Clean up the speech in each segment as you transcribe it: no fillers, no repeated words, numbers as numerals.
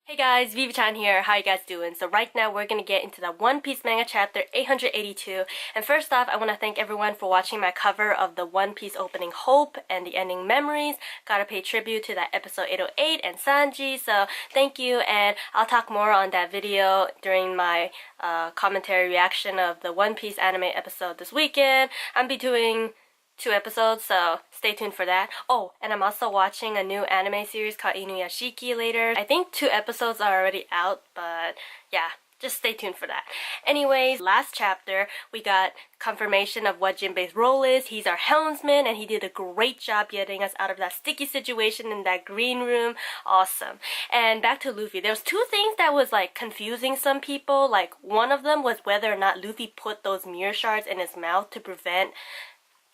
Hey guys, Vivi-chan here. How you guys doing? So right now we're gonna get into the One Piece manga chapter 882. And first off, I want to thank everyone for watching my cover of the One Piece opening Hope and the ending Memories. Gotta pay tribute to that episode 808 and Sanji. So thank you, and I'll talk more on that video during my commentary reaction of the One Piece anime episode this weekend. I'll be doing 2 episodes, so stay tuned for that. Oh, and I'm also watching a new anime series called Inuyashiki later. I think 2 episodes are already out, but yeah, just stay tuned for that. Anyways, last chapter, we got confirmation of what Jinbei's role is. He's our helmsman, and he did a great job getting us out of that sticky situation in that green room. Awesome. And back to Luffy. There was 2 things that was like confusing some people. Like, one of them was whether or not Luffy put those mirror shards in his mouth to prevent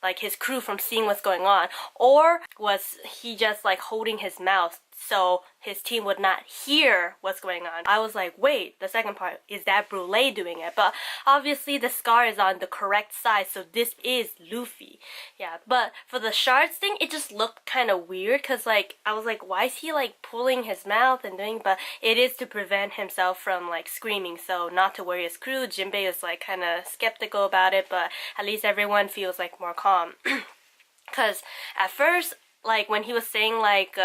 like his crew from seeing what's going on, or was he just like holding his mouth so his team would not hear what's going on. I was like, wait, the second part, is that Brulee doing it? But obviously the scar is on the correct side, so this is Luffy. Yeah, but for the shards thing, it just looked kind of weird, because like I was like, why is he like pulling his mouth and doing, but it is to prevent himself from like screaming, so not to worry his crew. Jinbei is like kind of skeptical about it, but at least everyone feels like more calm. Because at first, like when he was saying like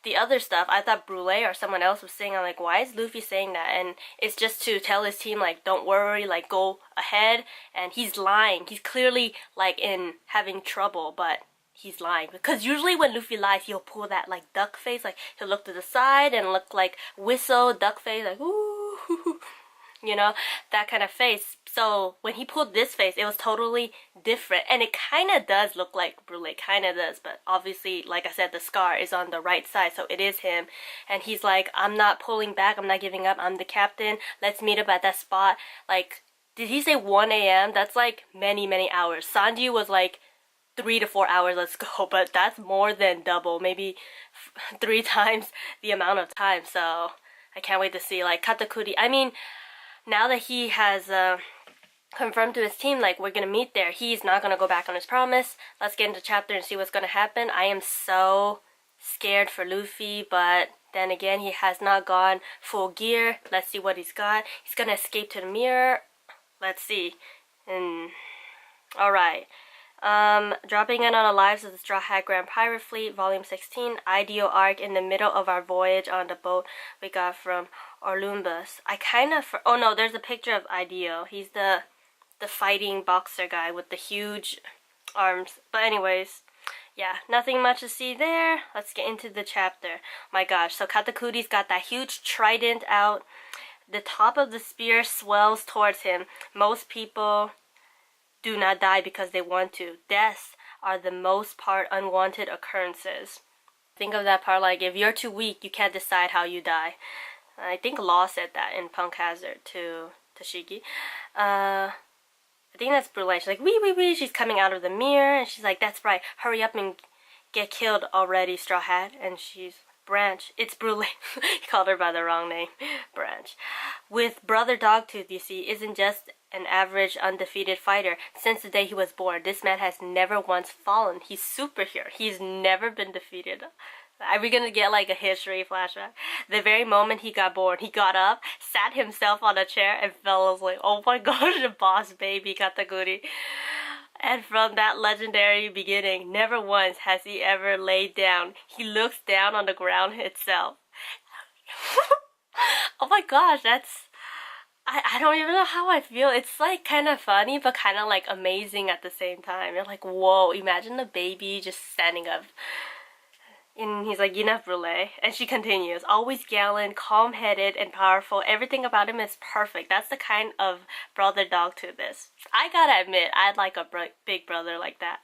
the other stuff, I thought Brulee or someone else was saying, I'm like, why is Luffy saying that? And it's just to tell his team like, don't worry, like go ahead. And he's lying. He's clearly like in having trouble, but he's lying. Because usually when Luffy lies, he'll pull that like duck face, like he'll look to the side and look like whistle duck face, like ooh, you know, that kind of face. So when he pulled this face, it was totally different, and it kind of does look like Brulee, kind of does, but obviously, like I said, the scar is on the right side, so it is him. And he's like, I'm not pulling back, I'm not giving up, I'm the captain, let's meet up at that spot. Like, did he say 1 a.m.? That's like many hours. Sanji was like 3 to 4 hours, let's go, but that's more than double, maybe 3 times the amount of time. So I can't wait to see like Katakuri. I mean, now that he has confirmed to his team like we're gonna meet there, he's not gonna go back on his promise. Let's get into chapter and see what's gonna happen. I am so scared for Luffy, but then again, he has not gone full gear. Let's see what he's got. He's gonna escape to the mirror. Let's see. And alright, dropping in on the lives of the Straw Hat Grand Pirate Fleet, Volume 16, ideal arc. In the middle of our voyage on the boat we got from Orlumbus. I kind of, oh no, there's a picture of Ideal. He's the fighting boxer guy with the huge arms. But anyways, yeah, nothing much to see there. Let's get into the chapter. My gosh, so Katakuri's got that huge trident out. The top of the spear swells towards him. Most people do not die because they want to. Deaths are the most part unwanted occurrences. Think of that part like, if you're too weak, you can't decide how you die. I think Law said that in Punk Hazard to Tashigi. I think that's Brulee. She's like, wee. She's coming out of the mirror, and she's like, that's right. Hurry up and get killed already, Straw Hat. And she's, Branch. It's Brulee. He called her by the wrong name. Branch. With Brother Dogtooth, you see, isn't just an average undefeated fighter. Since the day he was born, this man has never once fallen. He's superhero. He's never been defeated. Are we gonna get like a history flashback? The very moment he got born, he got up, sat himself on a chair, and fell asleep. Oh my gosh, the boss baby Katakuri. And from that legendary beginning, never once has he ever laid down. He looks down on the ground itself. Oh my gosh, that's... I don't even know how I feel. It's like kind of funny, but kind of like amazing at the same time. You're like, whoa, imagine the baby just standing up. And he's like, enough, Brulee. And she continues, always gallant, calm-headed, and powerful. Everything about him is perfect. That's the kind of brother dog to this. I gotta admit, I'd like a big brother like that.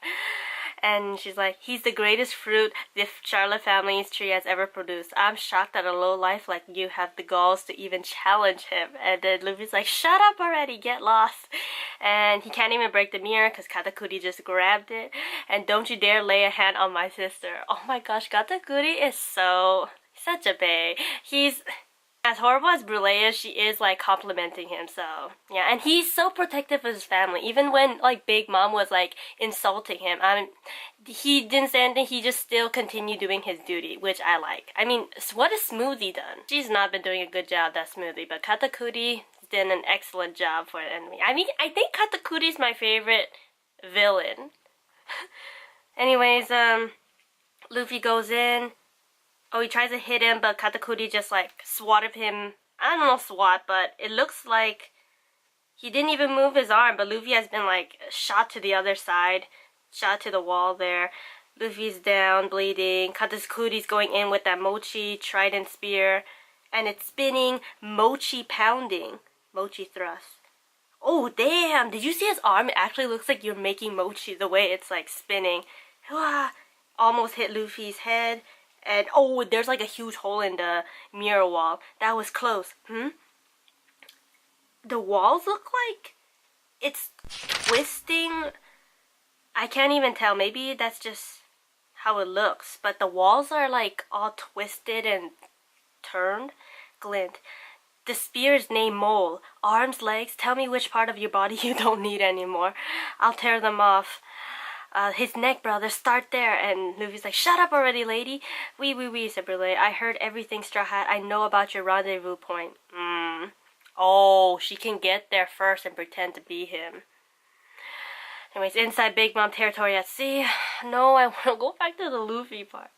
And she's like, he's the greatest fruit the Charlotte family's tree has ever produced. I'm shocked that a lowlife like you have the galls to even challenge him. And then Luffy's like, shut up already, get lost. And he can't even break the mirror because Katakuri just grabbed it. And don't you dare lay a hand on my sister. Oh my gosh, Katakuri is so... such a bae. He's... as horrible as Brulee is, she is like complimenting him. So yeah, and he's so protective of his family. Even when like Big Mom was like insulting him, he didn't say anything. He just still continued doing his duty, which I like. I mean, what has Smoothie done? She's not been doing a good job, that Smoothie, but Katakuri did an excellent job for the enemy. I mean, I think Katakuri is my favorite villain. Anyways, Luffy goes in. Oh, he tries to hit him, but Katakuri just like swatted him. I don't know swat, but it looks like he didn't even move his arm, but Luffy has been like shot to the other side, shot to the wall there. Luffy's down, bleeding. Katakuri's going in with that mochi trident spear, and it's spinning, mochi pounding, mochi thrust. Oh damn, did you see his arm? It actually looks like you're making mochi the way it's like spinning. Almost hit Luffy's head. And oh, there's like a huge hole in the mirror wall. That was close. The walls look like it's twisting. I can't even tell. Maybe that's just how it looks. But the walls are like all twisted and turned. Glint. The spear's name Mole. Arms, legs. Tell me which part of your body you don't need anymore. I'll tear them off. His neck, brother, start there. And Luffy's like, shut up already, lady. Oui, said Brulee. I heard everything, Straw Hat. I know about your rendezvous point. Oh, she can get there first and pretend to be him. Anyways, inside Big Mom territory at sea. No, I want to go back to the Luffy part.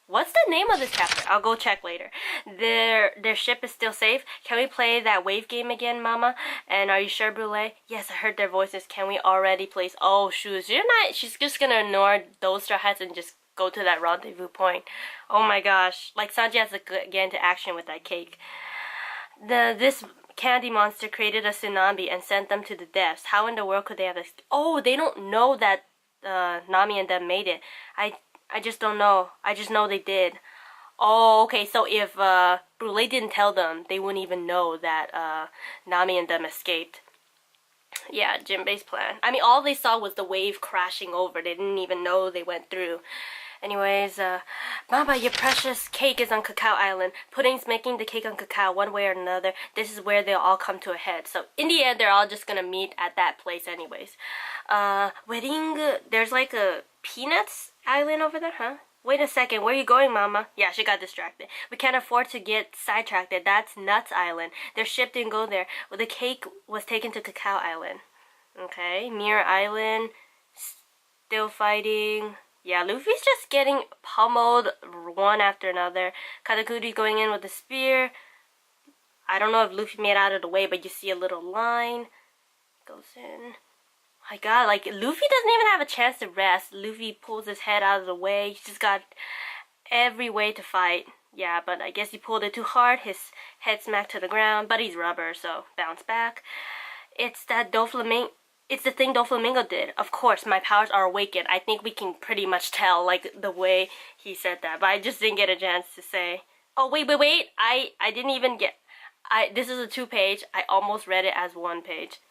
What's the name of this chapter? I'll go check later. Their ship is still safe. Can we play that wave game again, Mama? And are you sure, Brulee? Yes, I heard their voices. Can we already place? Oh, shoot. She's just gonna ignore those Straw Hats and just go to that rendezvous point. Oh my gosh. Like, Sanji has to get into action with that cake. This candy monster created a tsunami and sent them to the depths. How in the world could they have this? Oh, they don't know that Nami and them made it. I just don't know. I just know they did. Oh, okay. So if Brulee didn't tell them, they wouldn't even know that Nami and them escaped. Yeah, Jinbei's plan. I mean, all they saw was the wave crashing over. They didn't even know they went through. Anyways, Mama, your precious cake is on Cacao Island. Pudding's making the cake on Cacao one way or another. This is where they'll all come to a head. So in the end, they're all just gonna meet at that place anyways. Wedding, there's like a Peanuts Island over there, huh? Wait a second, where are you going, Mama? Yeah, she got distracted. We can't afford to get sidetracked. That's Nuts Island. Their ship didn't go there. Well, the cake was taken to Cacao Island. Okay, Mirror Island, still fighting. Yeah, Luffy's just getting pummeled one after another. Katakuri going in with the spear. I don't know if Luffy made out of the way, but you see a little line. Goes in. My god, like, Luffy doesn't even have a chance to rest. Luffy pulls his head out of the way. He's just got every way to fight. Yeah, but I guess he pulled it too hard. His head smacked to the ground, but he's rubber, so bounce back. It's that Doflamingo. It's the thing Doflamingo did. Of course, my powers are awakened. I think we can pretty much tell, like, the way he said that. But I just didn't get a chance to say. Oh, wait. I didn't even get... This is a 2-page. I almost read it as 1 page.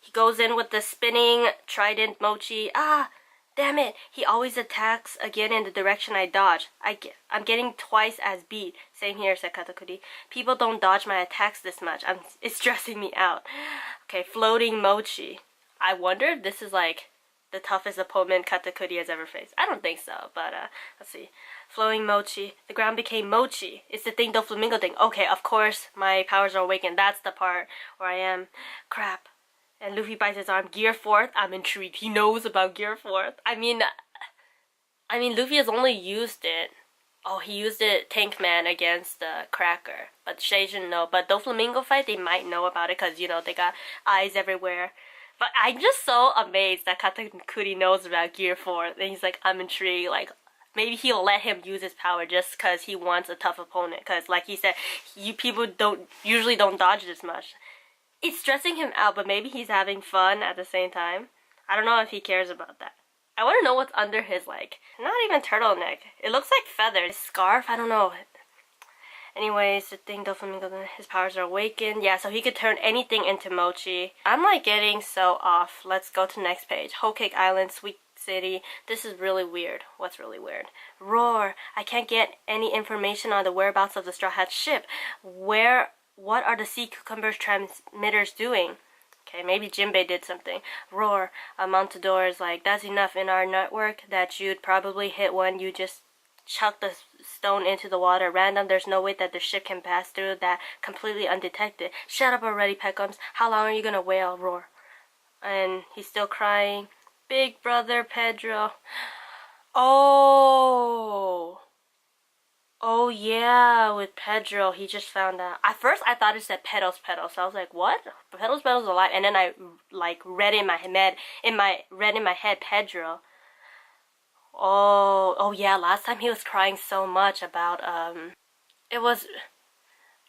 He goes in with the spinning trident mochi. Ah, damn it. He always attacks again in the direction I dodge. I'm getting twice as beat. Same here, said Katakuri. People don't dodge my attacks this much. It's stressing me out. Okay, floating mochi. I wonder if this is like the toughest opponent Katakuri has ever faced. I don't think so, but let's see. Flowing mochi. The ground became mochi. It's the thing Doflamingo thing. Okay, of course, my powers are awakened. That's the part where I am. Crap. And Luffy bites his arm. Gear 4th? I'm intrigued. He knows about Gear 4th. I mean, Luffy has only used it. Oh, he used it, Tank Man, against Cracker. But Shay shouldn't know. But Doflamingo fight, they might know about it because, you know, they got eyes everywhere. But I'm just so amazed that Katakuri knows about Gear 4th. And he's like, I'm intrigued. Like, maybe he'll let him use his power just because he wants a tough opponent. Because, like he said, you people usually don't dodge this much. It's stressing him out, but maybe he's having fun at the same time. I don't know if he cares about that. I want to know what's under his, like, not even turtleneck. It looks like feathers. Scarf? I don't know. Anyways, the thing Doflamingo, his powers are awakened. Yeah, so he could turn anything into mochi. I'm, like, getting so off. Let's go to the next page. Whole Cake Island, Sweet City. This is really weird. What's really weird? Roar. I can't get any information on the whereabouts of the Straw Hat ship. Where What are the sea cucumbers transmitters doing? Okay, maybe Jinbei did something. Roar. Mont'Dor is like, that's enough in our network that you'd probably hit when you just chuck the stone into the water. Random, there's no way that the ship can pass through that completely undetected. Shut up already, Pekoms. How long are you gonna wail? Roar. And he's still crying. Big brother Pedro. Oh. Oh yeah, with Pedro, he just found out. At first, I thought it said Pedals, so I was like, "What? Pedals alive?" And then I like read in my head, Pedro. Oh yeah. Last time he was crying so much about it was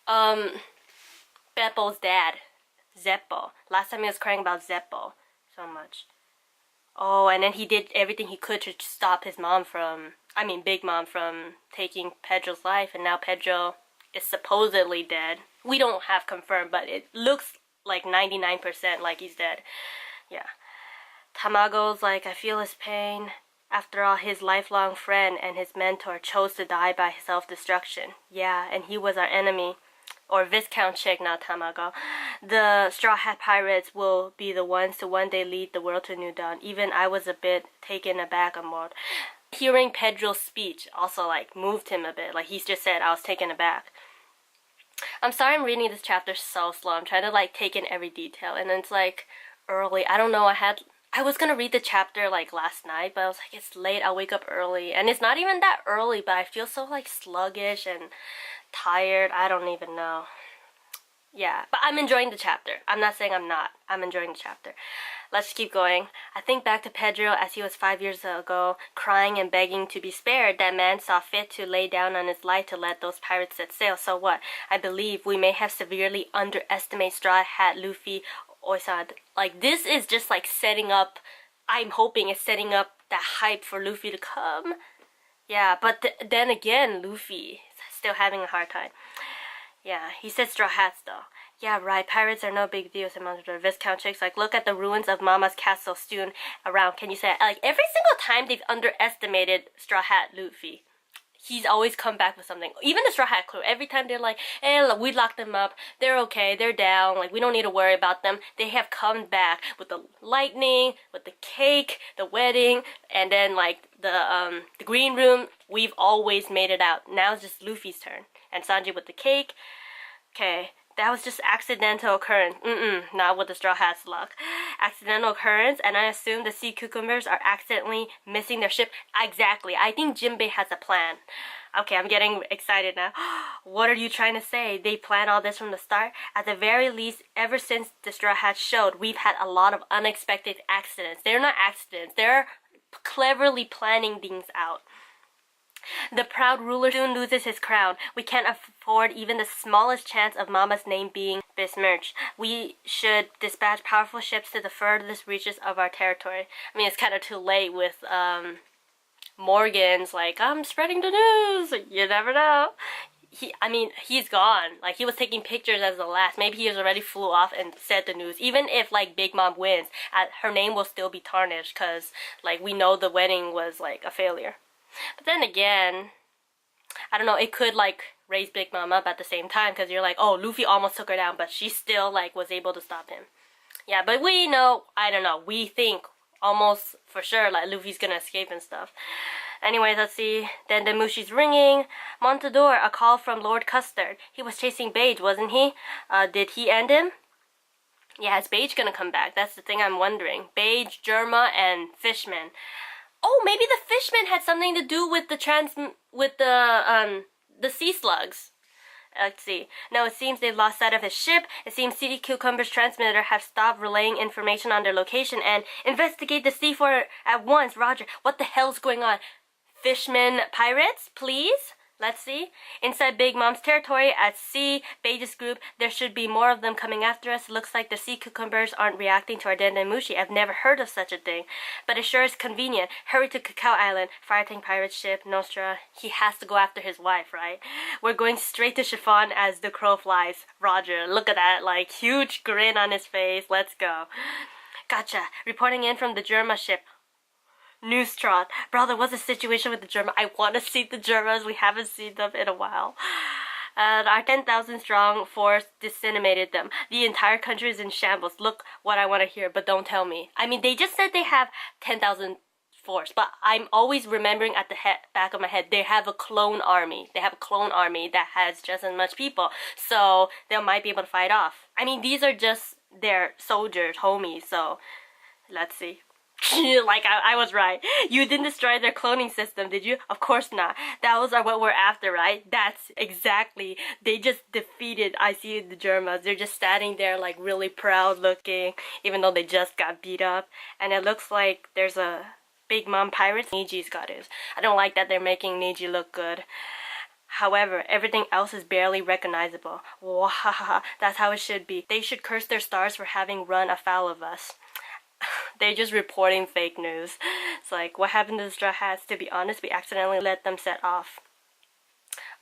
Beppo's dad, Zeppo. Last time he was crying about Zeppo so much. Oh, and then he did everything he could to stop his mom from, Big Mom from taking Pedro's life, and now Pedro is supposedly dead. We don't have confirmed, but it looks like 99% like he's dead. Yeah. Tamago's like, I feel his pain. After all, his lifelong friend and his mentor chose to die by self-destruction. Yeah, and he was our enemy. Or Viscount Chick, not Tamago. The Straw Hat Pirates will be the ones to one day lead the world to new dawn. Even I was a bit taken aback on board. Hearing Pedro's speech also like moved him a bit. Like he just said, I was taken aback. I'm sorry I'm reading this chapter so slow. I'm trying to like take in every detail, and it's like early. I don't know, I was gonna read the chapter like last night, but I was like, it's late, I'll wake up early. And it's not even that early, but I feel so like sluggish and tired. I don't even know. Yeah, but I'm enjoying the chapter. I'm not saying I'm not. I'm enjoying the chapter. Let's keep going. I think back to Pedro as he was 5 years ago, crying and begging to be spared. That man saw fit to lay down on his life to let those pirates set sail. So what? I believe we may have severely underestimated Straw Hat Luffy Oisad. Like, this is just like setting up, I'm hoping it's setting up that hype for Luffy to come. Yeah, but then again, Luffy is still having a hard time. Yeah, he said Straw Hats though. Yeah, right, pirates are no big deal, said Mont'Dor. Viscount Chick's like, look at the ruins of Mama's castle strewn around. Can you say it? Like, every single time they've underestimated Straw Hat Luffy, he's always come back with something. Even the Straw Hat crew, every time they're like, hey, we locked them up, they're okay, they're down, like, we don't need to worry about them. They have come back with the lightning, with the cake, the wedding, and then, like, the green room. We've always made it out. Now it's just Luffy's turn. And Sanji with the cake. Okay, that was just accidental occurrence. Not with the Straw Hats luck. Accidental occurrence, and I assume the sea cucumbers are accidentally missing their ship. Exactly. I think Jinbei has a plan. Okay, I'm getting excited now. What are you trying to say? They planned all this from the start? At the very least, ever since the Straw Hats showed, we've had a lot of unexpected accidents. They're not accidents. They're cleverly planning things out. The proud ruler soon loses his crown. We can't afford even the smallest chance of Mama's name being besmirched. We should dispatch powerful ships to the furthest reaches of our territory. I mean, it's kind of too late with Morgan's like, I'm spreading the news. You never know. He's gone. Like, he was taking pictures as the last. Maybe he has already flew off and said the news. Even if, like, Big Mom wins, her name will still be tarnished because, like, we know the wedding was, like, a failure. But then again, I don't know, it could, like, raise Big Mom up at the same time, because you're like, oh, Luffy almost took her down, but she still, like, was able to stop him. Yeah, but we know, I don't know, we think almost for sure, like, Luffy's gonna escape and stuff. Anyways, let's see. Then the Mushi's ringing. Mont'Dor, a call from Lord Custard. He was chasing Beige, wasn't he? Did he end him? Yeah, is Beige gonna come back? That's the thing I'm wondering. Beige, Germa, and Fishman. Oh, maybe the Fishman had something to do with the Sea Slugs. Let's see. No, it seems they've lost sight of his ship. It seems Sea Cucumber's transmitter have stopped relaying information on their location and investigate the sea for at once. Roger. What the hell's going on? Fishman pirates, please? Let's see. Inside Big Mom's territory at Sea Beige's group, there should be more of them coming after us. Looks like the sea cucumbers aren't reacting to our Dendemushi. I've never heard of such a thing. But it sure is convenient. Hurry to Cacao Island. Fire tank pirate ship, Nostra. He has to go after his wife, right? We're going straight to Chiffon as the crow flies. Roger. Look at that, like, huge grin on his face. Let's go. Gotcha. Reporting in from the Germa ship. News Trot. Brother, what's the situation with the Germa? I want to see the Germas. We haven't seen them in a while. Our 10,000 strong force decimated them. The entire country is in shambles. Look what I want to hear, but don't tell me. I mean, they just said they have 10,000 force, but I'm always remembering at the back of my head, they have a clone army. They have a clone army that has just as much people, so they might be able to fight off. I mean, these are just their soldiers, homies, so let's see. Like, I was right. You didn't destroy their cloning system, did you? Of course not. That was what we're after, right? That's exactly. They just defeated, I see the Germans. They're just standing there like really proud looking, even though they just got beat up. And it looks like there's a Big Mom pirates. Niji's got his. I don't like that they're making Niji look good. However, everything else is barely recognizable. Wahaha, that's how it should be. They should curse their stars for having run afoul of us. They're just reporting fake news. It's like, what happened to the Strawhats? To be honest, we accidentally let them set off.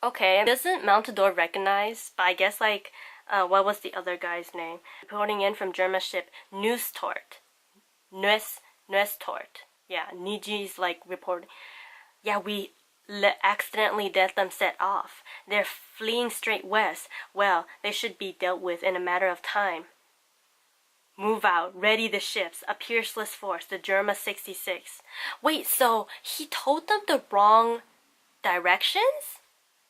Okay, doesn't Mont'Dor recognize? But I guess like, what was the other guy's name? Reporting in from German ship Nuestort. Nuestort. Yeah, Niji's like reporting. Yeah, we accidentally let them set off. They're fleeing straight west. Well, they should be dealt with in a matter of time. Move out, ready the ships, a pierceless force, the Germa 66. Wait, so he told them the wrong directions?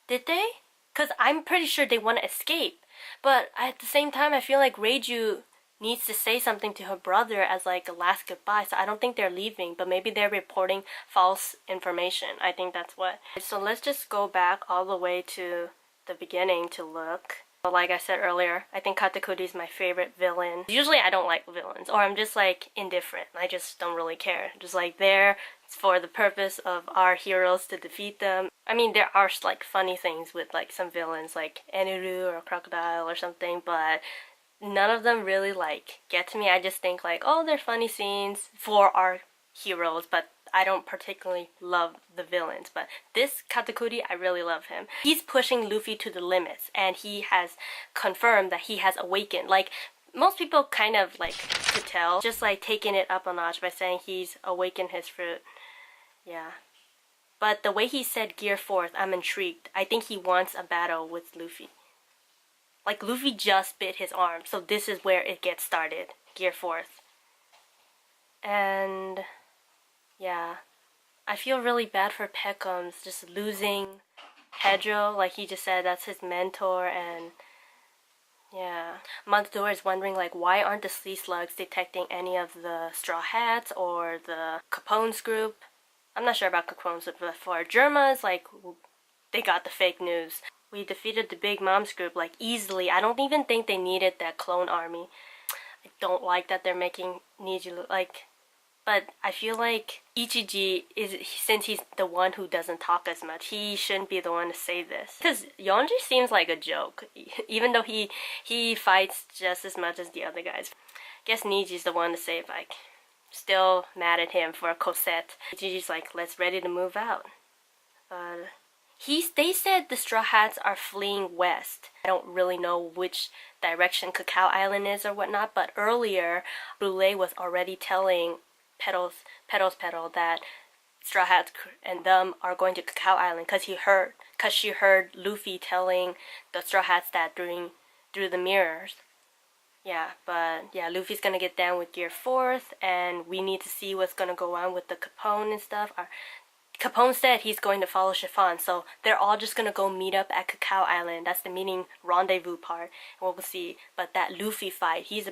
Did they? Because I'm pretty sure they want to escape. But at the same time, I feel like Reiju needs to say something to her brother as like a last goodbye. So I don't think they're leaving, but maybe they're reporting false information. I think that's what. So let's just go back all the way to the beginning to look. Like I said earlier, I think Katakuri is my favorite villain. Usually I don't like villains, or I'm just like indifferent. I just don't really care. Just like there for the purpose of our heroes to defeat them. I mean, there are like funny things with like some villains like Eneru or Crocodile or something, but none of them really like get to me. I just think like, oh, they're funny scenes for our heroes, but I don't particularly love the villains. But this Katakuri, I really love him. He's pushing Luffy to the limits, and he has confirmed that he has awakened. Like, most people kind of like to tell, just like taking it up a notch by saying he's awakened his fruit. Yeah. But the way he said gear forth, I'm intrigued. I think he wants a battle with Luffy. Like, Luffy just bit his arm, so this is where it gets started. Gear forth. And yeah, I feel really bad for Pekoms just losing Pedro. Like he just said, that's his mentor. And yeah, Mont'Dor is wondering like, why aren't the Sea Slugs detecting any of the Strawhats or the Pekoms group? I'm not sure about Pekoms, but for Germas, like, they got the fake news. We defeated the Big Mom's group like easily. I don't even think they needed that clone army. I don't like that they're making Niji look like. But I feel like Ichiji is, since he's the one who doesn't talk as much, he shouldn't be the one to say this. Because Yonji seems like a joke, even though he fights just as much as the other guys. I guess Niji's the one to say, like, still mad at him for a Cosette. Ichiji's like, let's ready to move out. They said the Strawhats are fleeing west. I don't really know which direction Cacao Island is or whatnot, but earlier, Brulee was already telling Perospero that Strawhats and them are going to Cacao Island because she heard Luffy telling the Strawhats that through the mirrors. Yeah, but yeah, Luffy's gonna get down with Gear 4th, and we need to see what's gonna go on with the Capone and stuff. Capone said he's going to follow Chiffon, so they're all just gonna go meet up at Cacao Island. That's the meeting rendezvous part, and we'll see. But that Luffy fight, he's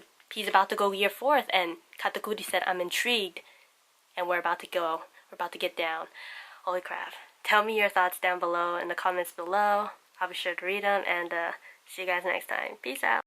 about to go Gear 4th, and Katakuri said, I'm intrigued, and we're about to go. We're about to get down. Holy crap. Tell me your thoughts down below in the comments below. I'll be sure to read them, and see you guys next time. Peace out.